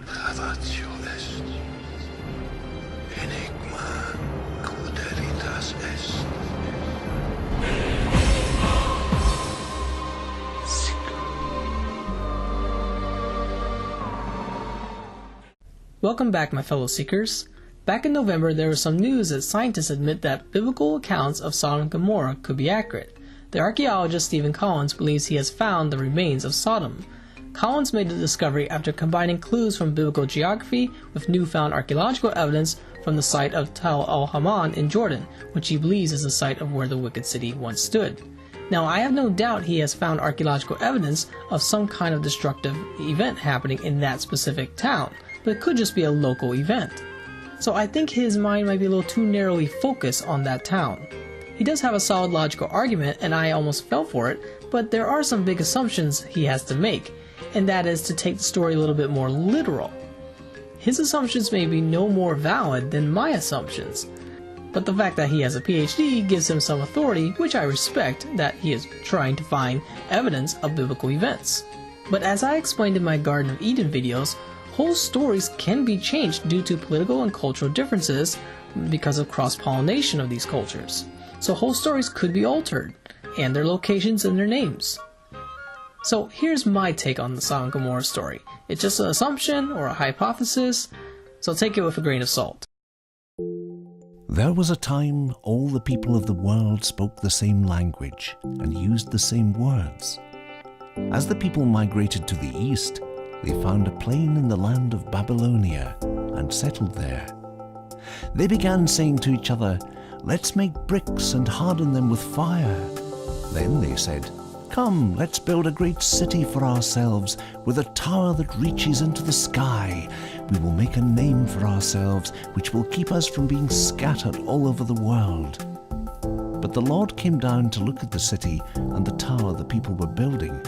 Gravatio est. Enigma corderitas est. Welcome back, my fellow seekers. Back in November, there was some news that scientists admit that biblical accounts of Sodom and Gomorrah could be accurate. The archaeologist Stephen Collins believes he has found the remains of Sodom. Collins made the discovery after combining clues from biblical geography with newfound archaeological evidence from the site of El-Hamman in Jordan, which he believes is the site of where the wicked city once stood. Now, I have no doubt he has found archaeological evidence of some kind of destructive event happening in that specific town, but it could just be a local event. So I think his mind might be a little too narrowly focused on that town. He does have a solid logical argument, and I almost fell for it, but there are some big assumptions he has to make, and that is to take the story a little bit more literal. His assumptions may be no more valid than my assumptions, but the fact that he has a PhD gives him some authority, which I respect, that he is trying to find evidence of biblical events. But as I explained in my Garden of Eden videos, whole stories can be changed due to political and cultural differences because of cross-pollination of these cultures. So whole stories could be altered, and their locations and their names. So here's my take on the Sodom and Gomorrah story. It's just an assumption or a hypothesis, so take it with a grain of salt. There was a time all the people of the world spoke the same language and used the same words. As the people migrated to the east, they found a plain in the land of Babylonia and settled there. They began saying to each other, "Let's make bricks and harden them with fire." Then they said, "Come, let's build a great city for ourselves with a tower that reaches into the sky. We will make a name for ourselves which will keep us from being scattered all over the world." But the Lord came down to look at the city and the tower the people were building.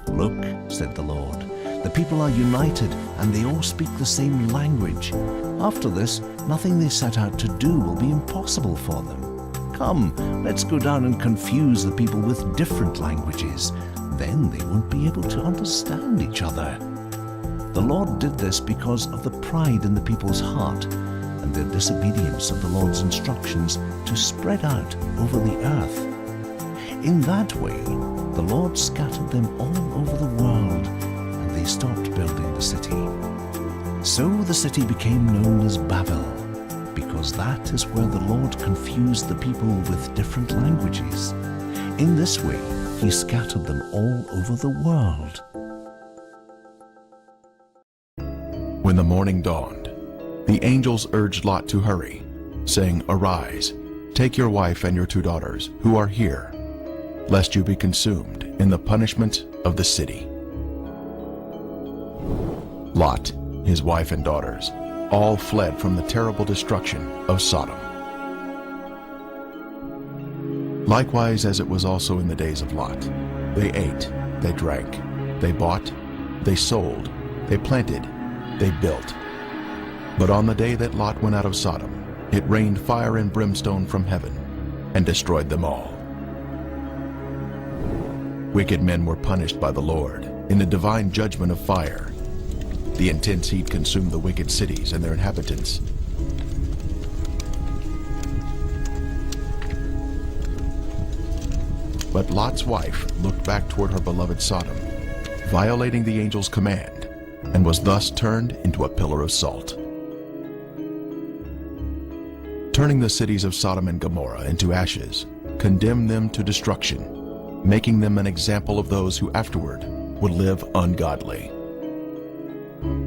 "Look," said the Lord, "the people are united and they all speak the same language. After this, nothing they set out to do will be impossible for them. Come, let's go down and confuse the people with different languages. Then they won't be able to understand each other." The Lord did this because of the pride in the people's heart and their disobedience of the Lord's instructions to spread out over the earth. In that way, the Lord scattered them all over the world, and they stopped building the city. So the city became known as Babel, because that is where the Lord confused the people with different languages. In this way, he scattered them all over the world. When the morning dawned, the angels urged Lot to hurry, saying, "Arise, take your wife and your 2 daughters, who are here, lest you be consumed in the punishment of the city." Lot, his wife and daughters, all fled from the terrible destruction of Sodom. Likewise, as it was also in the days of Lot, they ate, they drank, they bought, they sold, they planted, they built. But on the day that Lot went out of Sodom, it rained fire and brimstone from heaven and destroyed them all. Wicked men were punished by the Lord in the divine judgment of fire. The intense heat consumed the wicked cities and their inhabitants. But Lot's wife looked back toward her beloved Sodom, violating the angel's command, and was thus turned into a pillar of salt. Turning the cities of Sodom and Gomorrah into ashes, condemned them to destruction, making them an example of those who afterward would live ungodly.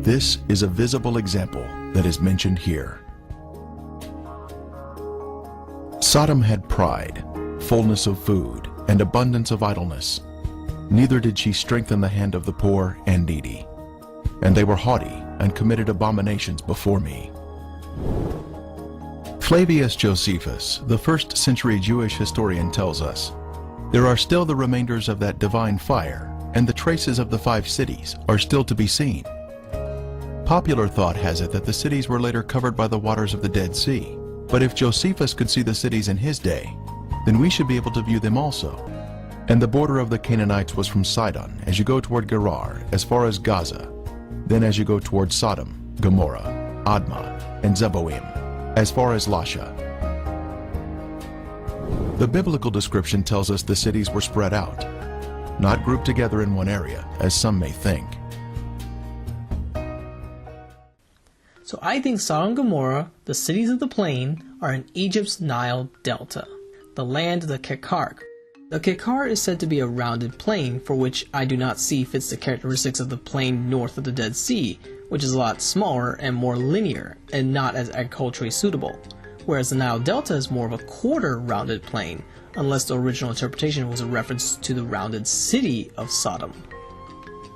This is a visible example that is mentioned here. Sodom had pride, fullness of food, and abundance of idleness. Neither did she strengthen the hand of the poor and needy. And they were haughty and committed abominations before me. Flavius Josephus, the 1st century Jewish historian, tells us, "There are still the remainders of that divine fire, and the traces of the 5 cities are still to be seen." Popular thought has it that the cities were later covered by the waters of the Dead Sea. But if Josephus could see the cities in his day, then we should be able to view them also. And the border of the Canaanites was from Sidon, as you go toward Gerar, as far as Gaza. Then as you go towards Sodom, Gomorrah, Admah, and Zeboim, as far as Lasha. The biblical description tells us the cities were spread out, not grouped together in one area, as some may think. So I think Sodom and Gomorrah, the cities of the plain, are in Egypt's Nile Delta, the land of the Kekar. The Kekar is said to be a rounded plain, for which I do not see fits the characteristics of the plain north of the Dead Sea, which is a lot smaller and more linear, and not as agriculturally suitable, whereas the Nile Delta is more of a quarter rounded plain, unless the original interpretation was a reference to the rounded city of Sodom.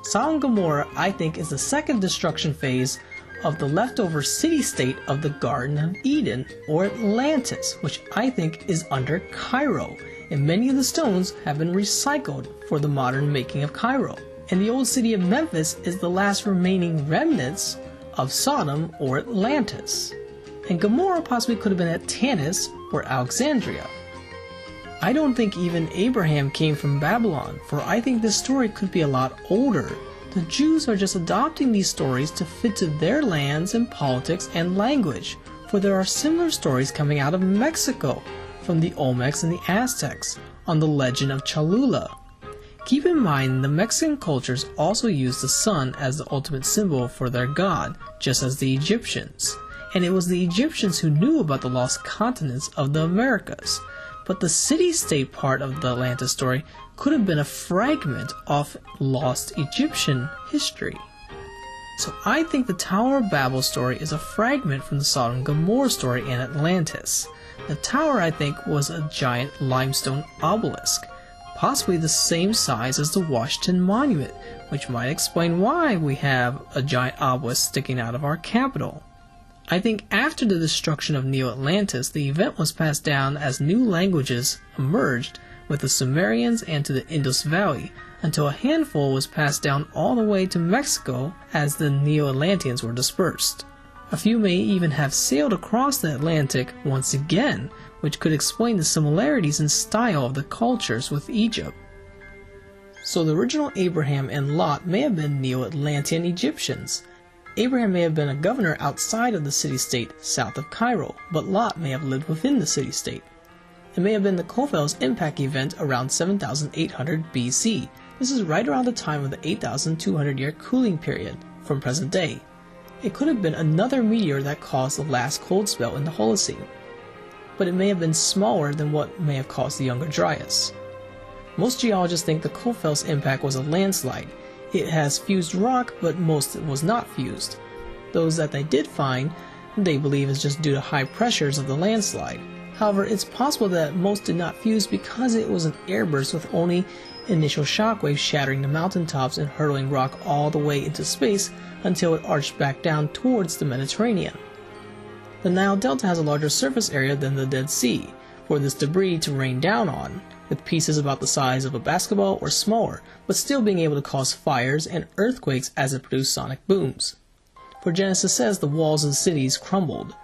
Sodom and Gomorrah, I think, is the second destruction phase of the leftover city-state of the Garden of Eden, or Atlantis, which I think is under Cairo, and many of the stones have been recycled for the modern making of Cairo. And the old city of Memphis is the last remaining remnants of Sodom or Atlantis. And Gomorrah possibly could have been Atlantis or Alexandria. I don't think even Abraham came from Babylon, for I think this story could be a lot older. The Jews are just adopting these stories to fit to their lands and politics and language, for there are similar stories coming out of Mexico from the Olmecs and the Aztecs on the legend of Cholula. Keep in mind the Mexican cultures also use the sun as the ultimate symbol for their god, just as the Egyptians. And it was the Egyptians who knew about the lost continents of the Americas. But the city-state part of the Atlantis story could have been a fragment of lost Egyptian history. So I think the Tower of Babel story is a fragment from the Sodom and Gomorrah story in Atlantis. The tower, I think, was a giant limestone obelisk, possibly the same size as the Washington Monument, which might explain why we have a giant obelisk sticking out of our capital. I think after the destruction of Neo-Atlantis, the event was passed down as new languages emerged with the Sumerians and to the Indus Valley, until a handful was passed down all the way to Mexico as the Neo-Atlanteans were dispersed. A few may even have sailed across the Atlantic once again, which could explain the similarities in style of the cultures with Egypt. So the original Abraham and Lot may have been Neo-Atlantean Egyptians. Abraham may have been a governor outside of the city-state south of Cairo, but Lot may have lived within the city-state. It may have been the Kofels Impact event around 7,800 BC. This is right around the time of the 8,200-year cooling period from present day. It could have been another meteor that caused the last cold spell in the Holocene, but it may have been smaller than what may have caused the Younger Dryas. Most geologists think the Kofels Impact was a landslide. It has fused rock, but most was not fused. Those that they did find, they believe is just due to high pressures of the landslide. However, it's possible that most did not fuse because it was an airburst with only initial shockwaves shattering the mountaintops and hurtling rock all the way into space until it arched back down towards the Mediterranean. The Nile Delta has a larger surface area than the Dead Sea for this debris to rain down on, with pieces about the size of a basketball or smaller, but still being able to cause fires and earthquakes as it produced sonic booms. For Genesis says the walls of the cities crumbled,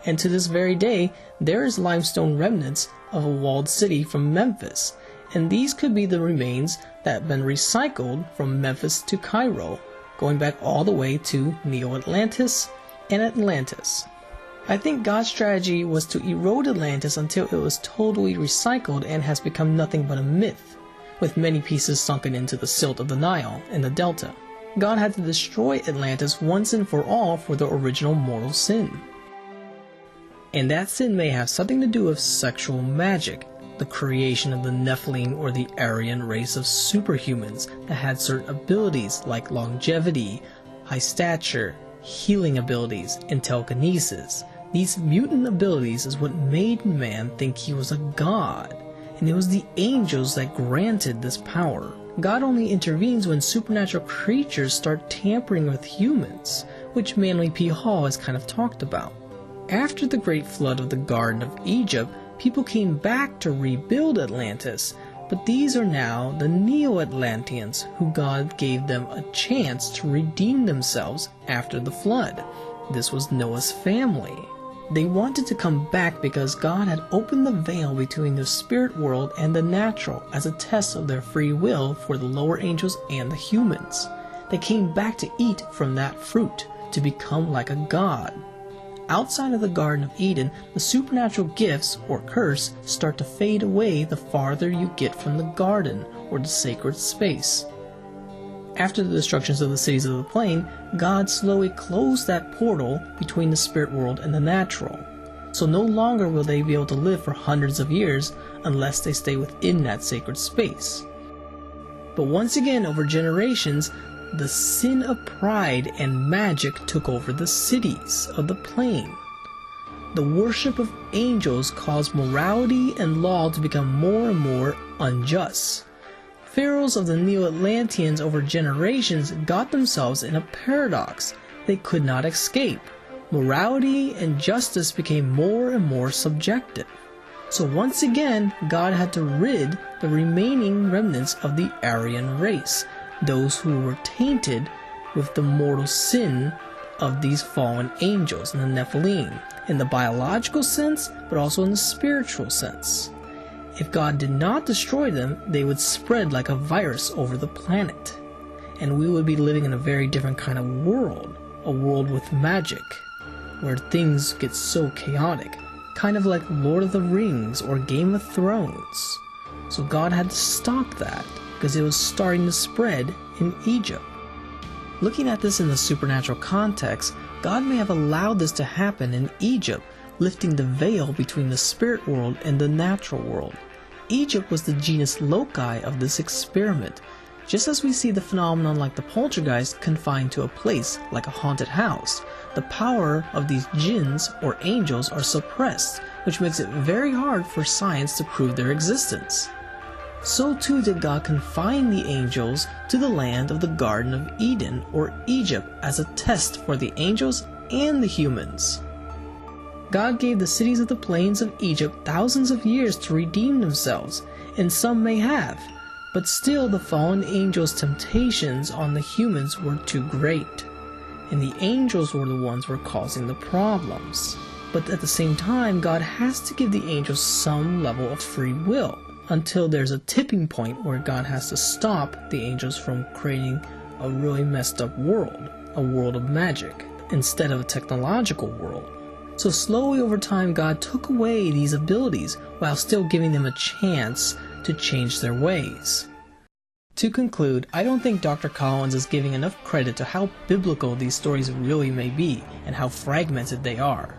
and to this very day there is limestone remnants of a walled city from Memphis, and these could be the remains that have been recycled from Memphis to Cairo, going back all the way to Neo-Atlantis and Atlantis. I think God's strategy was to erode Atlantis until it was totally recycled and has become nothing but a myth, with many pieces sunken into the silt of the Nile and the Delta. God had to destroy Atlantis once and for all for the original mortal sin. And that sin may have something to do with sexual magic, the creation of the Nephilim or the Aryan race of superhumans that had certain abilities like longevity, high stature, healing abilities, and telekinesis. These mutant abilities is what made man think he was a god, and it was the angels that granted this power. God only intervenes when supernatural creatures start tampering with humans, which Manly P. Hall has kind of talked about. After the Great Flood of the Garden of Egypt, people came back to rebuild Atlantis, but these are now the Neo-Atlanteans who God gave them a chance to redeem themselves after the flood. This was Noah's family. They wanted to come back because God had opened the veil between the spirit world and the natural as a test of their free will for the lower angels and the humans. they came back to eat from that fruit, to become like a god. Outside of the Garden of Eden, the supernatural gifts, or curse, start to fade away the farther you get from the garden, or the sacred space. After the destructions of the cities of the plain, God slowly closed that portal between the spirit world and the natural. So no longer will they be able to live for hundreds of years unless they stay within that sacred space. But once again, over generations, the sin of pride and magic took over the cities of the plain. The worship of angels caused morality and law to become more and more unjust. Pharaohs of the Neo-Atlanteans over generations got themselves in a paradox they could not escape. Morality and justice became more and more subjective. So once again, God had to rid the remaining remnants of the Aryan race, those who were tainted with the mortal sin of these fallen angels and the Nephilim, in the biological sense, but also in the spiritual sense. If God did not destroy them, they would spread like a virus over the planet, and we would be living in a very different kind of world, a world with magic, where things get so chaotic, kind of like Lord of the Rings or Game of Thrones. So God had to stop that, because it was starting to spread in Egypt. Looking at this in the supernatural context, God may have allowed this to happen in Egypt, lifting the veil between the spirit world and the natural world. Egypt was the genus loci of this experiment, just as we see the phenomenon like the poltergeist confined to a place like a haunted house. The power of these jinns or angels are suppressed, which makes it very hard for science to prove their existence. So too did God confine the angels to the land of the Garden of Eden or Egypt as a test for the angels and the humans. God gave the cities of the plains of Egypt thousands of years to redeem themselves, and some may have, but still the fallen angels' temptations on the humans were too great, and the angels were the ones who were causing the problems. But at the same time, God has to give the angels some level of free will, until there's a tipping point where God has to stop the angels from creating a really messed up world, a world of magic, instead of a technological world. So slowly over time, God took away these abilities while still giving them a chance to change their ways. To conclude, I don't think Dr. Collins is giving enough credit to how biblical these stories really may be and how fragmented they are.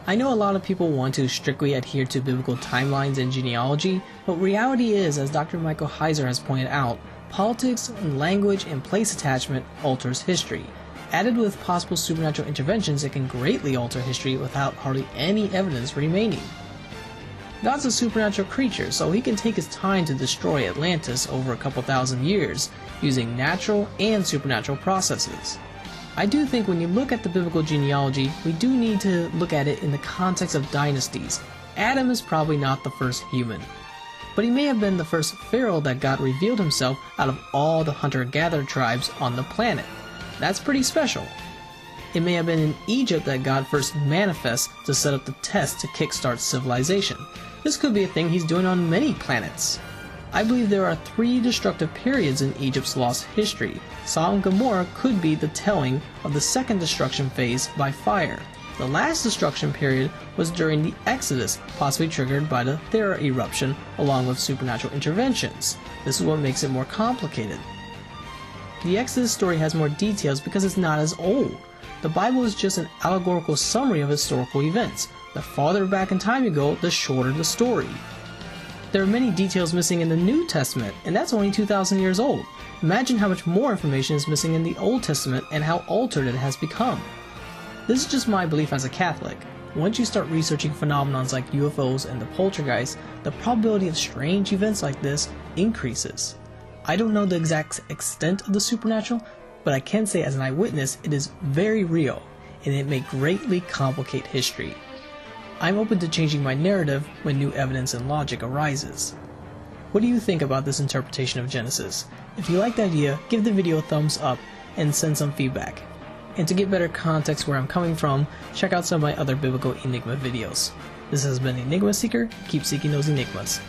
I know a lot of people want to strictly adhere to biblical timelines and genealogy, but reality is, as Dr. Michael Heiser has pointed out, politics and language and place attachment alters history. Added with possible supernatural interventions, it can greatly alter history without hardly any evidence remaining. God's a supernatural creature, so he can take his time to destroy Atlantis over a couple thousand years, using natural and supernatural processes. I do think when you look at the biblical genealogy, we do need to look at it in the context of dynasties. Adam is probably not the first human, but he may have been the first pharaoh that God revealed himself out of all the hunter-gatherer tribes on the planet. That's pretty special. It may have been in Egypt that God first manifests to set up the test to kickstart civilization. This could be a thing he's doing on many planets. I believe there are 3 destructive periods in Egypt's lost history. Sodom and Gomorrah could be the telling of the second destruction phase by fire. The last destruction period was during the Exodus, possibly triggered by the Thera eruption, along with supernatural interventions. This is what makes it more complicated. The Exodus story has more details because it's not as old. The Bible is just an allegorical summary of historical events. The farther back in time you go, the shorter the story. There are many details missing in the New Testament, and that's only 2,000 years old. Imagine how much more information is missing in the Old Testament and how altered it has become. This is just my belief as a Catholic. Once you start researching phenomenons like UFOs and the poltergeist, the probability of strange events like this increases. I don't know the exact extent of the supernatural, but I can say as an eyewitness it is very real, and it may greatly complicate history. I'm open to changing my narrative when new evidence and logic arises. What do you think about this interpretation of Genesis? If you like the idea, give the video a thumbs up and send some feedback. And to get better context where I'm coming from, check out some of my other biblical enigma videos. This has been Enigma Seeker. Keep seeking those enigmas.